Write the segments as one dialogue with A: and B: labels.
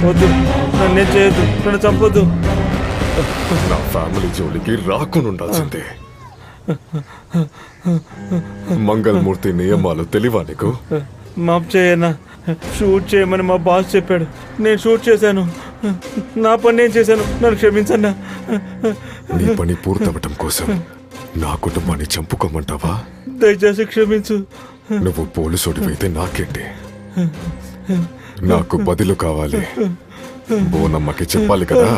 A: వద్దు, నన్నేం చేయొద్దు, నన్ను చంపొద్దు.
B: నా ఫ్యామిలీ జోలికి రాకుండా ఉండాల్సిందే. మంగళమూర్తి నియమాలు తెలివా నీకు?
A: మాఫ్ చేయన్నా, షూట్ చేయమని మా బాస్ చెప్పాడు, నేను షూట్ చేశాను. నా పని నేను చేశాను, నన్ను క్షమించన్నా.
B: నీ పని పూర్తవటం కోసం నా కుటుంబాన్ని చంపుకోమంటావా?
A: దయచేసి క్షమించు.
B: నువ్వు పోలీసుడివైతే నాకేంటి, నాకు బదులు కావాలి. బోనమ్మకి చెప్పాలి కదా.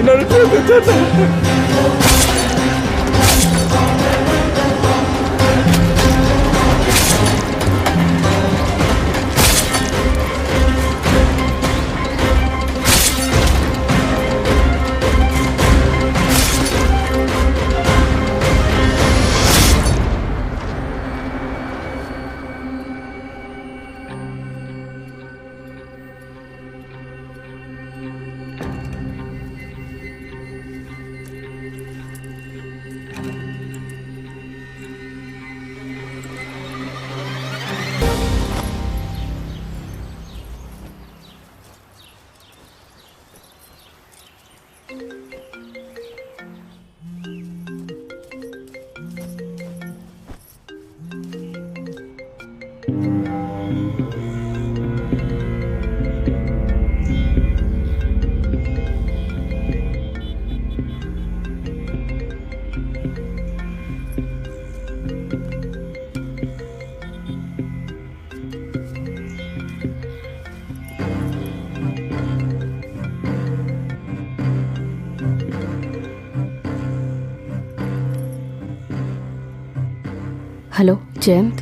A: నన్ను క్షమించన్నా.
C: హలో జయంత్.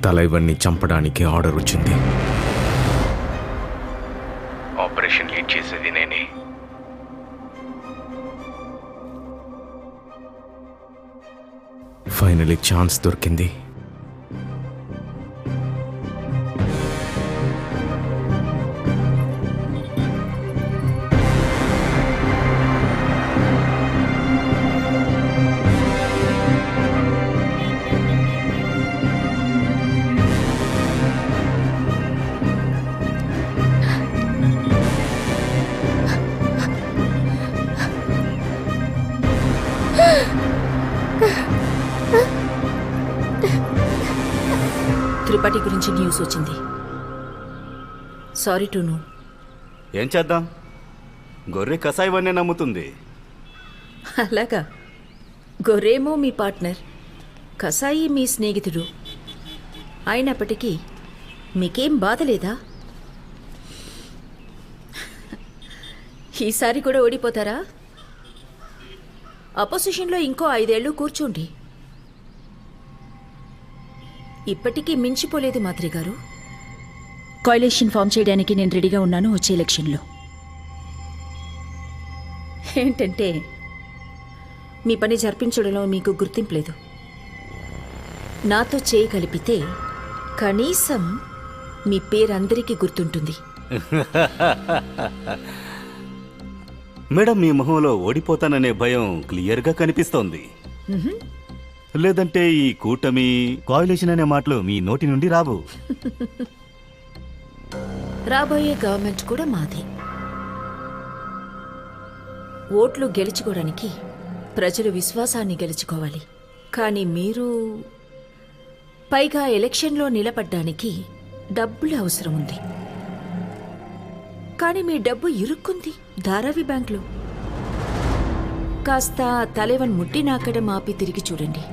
D: తలైవన్ని చంపడానికి ఆర్డర్ వచ్చింది. ఆపరేషన్ లీడ్ చేసేది నేనే. ఫైనలీ ఛాన్స్ దొరికింది.
C: త్రిపాఠి గురించి న్యూస్ వచ్చింది. Sorry to know.
E: ఏం చేద్దాం, గొర్రె కసాయివన్నే నమ్ముతుంది.
C: అలాగా? గొర్రెమో మీ పార్ట్నర్, కసాయి మీ స్నేహితుడు. అయినప్పటికీ మీకేం బాధ లేదా? ఈసారి కూడా ఓడిపోతారా? అపోజిషన్లో ఇంకో 5 ఏళ్ళు కూర్చోండి. ఇప్పటికీ మించిపోలేదు మాత్రి గారు. కాయిలేషన్ ఫామ్ చేయడానికి నేను రెడీగా ఉన్నాను వచ్చే ఎలక్షన్లో. ఏంటంటే మీ పని జరిపించడంలో మీకు గుర్తింపు లేదు. నాతో చేయి కలిపితే కనీసం మీ పేరందరికీ గుర్తుంటుంది.
E: మేడం, మీ మొహంలో ఓడిపోతాననే భయం క్లియర్గా కనిపిస్తోంది. లేదంటే ఈ కూటమి కోయిలేషన్ అనే మాటలు మీ నోటి నుండి రావు.
C: రాబోయే గవర్నమెంట్ కూడా మాది. ఓట్లు గెలుచుకోవడానికి ప్రజలు విశ్వాసాన్ని గెలుచుకోవాలి. కానీ మీరు పైగా ఎలక్షన్లో నిలబడ్డానికి డబ్బులు అవసరం ఉంది. కానీ మీ డబ్బు ఇరుక్కుంది ధారావి బ్యాంకులో. కాస్త తలేవన్ ముట్టి నాకడం ఆపి తిరిగి చూడండి.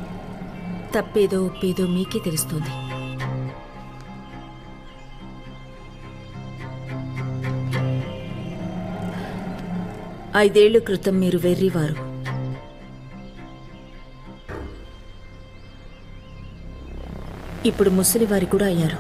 C: తప్పేదో ఒప్పేదో మీకే తెలుస్తుంది. 5 ఏళ్ల క్రితం మీరు వెర్రివారు. ఇప్పుడు ముసలివారి కూడా అయ్యారు.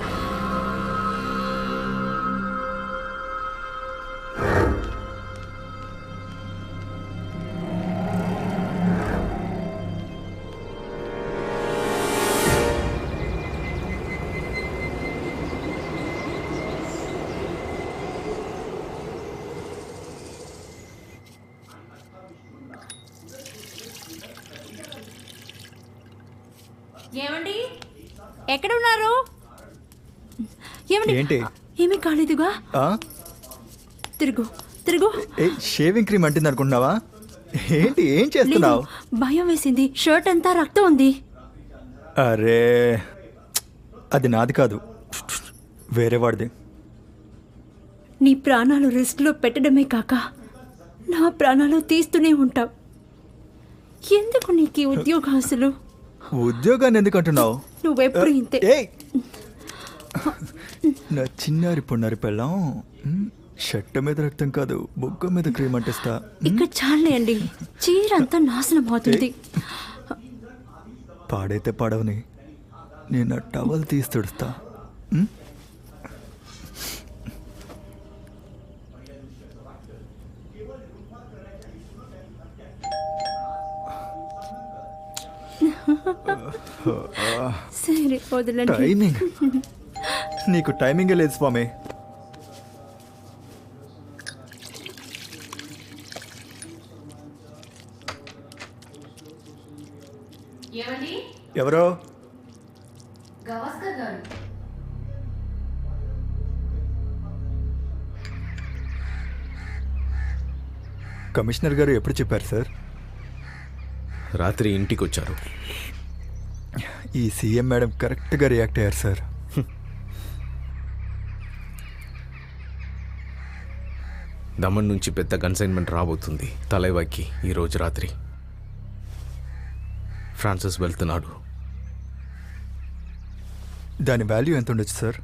C: ఏమండి ఎక్కడ ఉన్నారు? ఏమండి
F: ఏంటి?
C: ఏమీ కాలేదుగా.
F: ఆ?
C: తిరుగు తిరుగు.
F: షేవింగ్ క్రీమ్ అంటుంది అనుకుంటున్నావా? ఏంటి ఏం చేస్తున్నావు?
C: భయం వేసింది. షర్ట్ అంతా రక్తం ఉంది.
F: అరే అది నాది కాదు, వేరే వాడిది.
C: నీ ప్రాణాలు రిస్క్లో పెట్టడమే కాక నా ప్రాణాలు తీస్తూనే ఉంటావు. ఎందుకు నీకు ఈ ఉద్యోగాసులు?
F: ఉద్యోగాన్ని ఎందుకు అంటున్నావు?
C: నువ్వెప్పుడు ఇంతే.
F: ఏయ్! నా చిన్నారి పొన్నారి పెళ్ళాం షర్ట్ మీద రక్తం కాదు, బొగ్గ మీద క్రీమ్ అంటిస్తా.
C: ఇక్కడ చాలేండి, చీర అంతా నాశనం అవుతుంది.
F: పాడైతే పాడవని నేను ఆ టవల్ తీసి తుడుస్తా.
C: సరే వదలండి.
F: టైమింగ్ నీకు టైమింగే లేదు స్వామి. ఎవరో కమిషనర్ గారు ఎప్పుడు చెప్పారు సార్?
D: రాత్రి ఇంటికి వచ్చారు.
F: ఈ సీఎం మేడం కరెక్ట్గా రియాక్ట్ అయ్యారు సార్.
D: దమన్ నుంచి పెద్ద కన్సైన్మెంట్ రాబోతుంది తలైవాకి ఈరోజు రాత్రి. ఫ్రాన్సిస్ వెళ్తున్నాడు.
F: దాని వాల్యూ ఎంత ఉండొచ్చు సార్?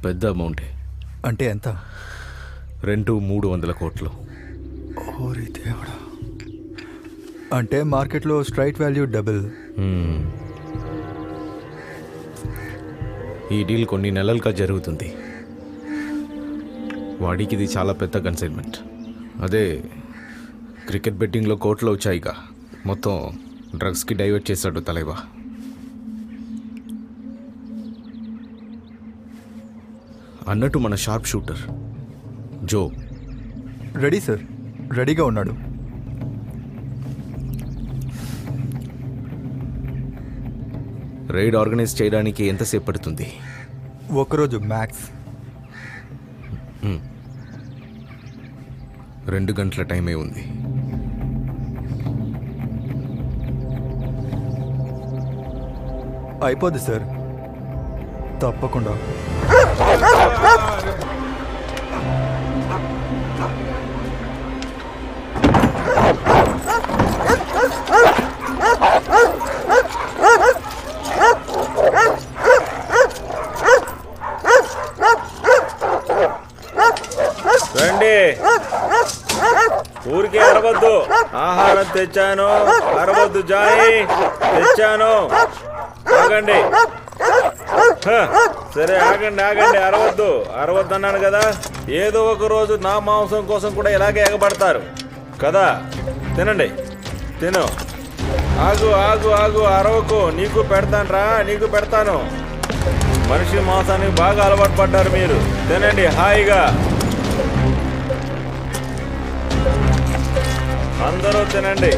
D: పెద్ద అమౌంటే.
F: అంటే ఎంత?
D: 200-300 కోట్లు.
F: ఓరి దేవుడా, అంటే మార్కెట్లో స్ట్రైట్ వాల్యూ డబుల్.
D: ఈ డీల్ కొన్ని నెలలుగా జరుగుతుంది. వాడికి ఇది చాలా పెద్ద కన్సైన్మెంట్. అదే క్రికెట్ బెట్టింగ్లో కోట్లు వచ్చాయిగా, మొత్తం డ్రగ్స్కి డైవర్ట్ చేశాడు తలైవా. అన్నట్టు మన షార్ప్ షూటర్ జో
F: రెడీ సార్, రెడీగా ఉన్నాడు.
D: రైడ్ ఆర్గనైజ్ చేయడానికి ఎంతసేపు పడుతుంది?
F: ఒకరోజు మ్యాక్స్.
D: 2 గంటల టైమే ఉంది.
F: అయిపోద్ది సార్, తప్పకుండా.
A: రండి, ఊరికే అరవద్దు. ఆహారం తెచ్చాను, అరవద్దు. జాయి తెచ్చాను, ఆగండి. సరే ఆగండి ఆగండి, అరవద్దు అరవద్దు అన్నాను కదా. ఏదో ఒక రోజు నా మాంసం కోసం కూడా ఇలాగే ఎగబడతారు కదా. తినండి, తిను. ఆగు ఆగు ఆగు, అరవకు. నీకు పెడతాను రా, నీకు పెడతాను. మనిషి మాంసానికి బాగా అలవాటు పడ్డారు మీరు. తినండి హాయిగా, అందరూ తినండి.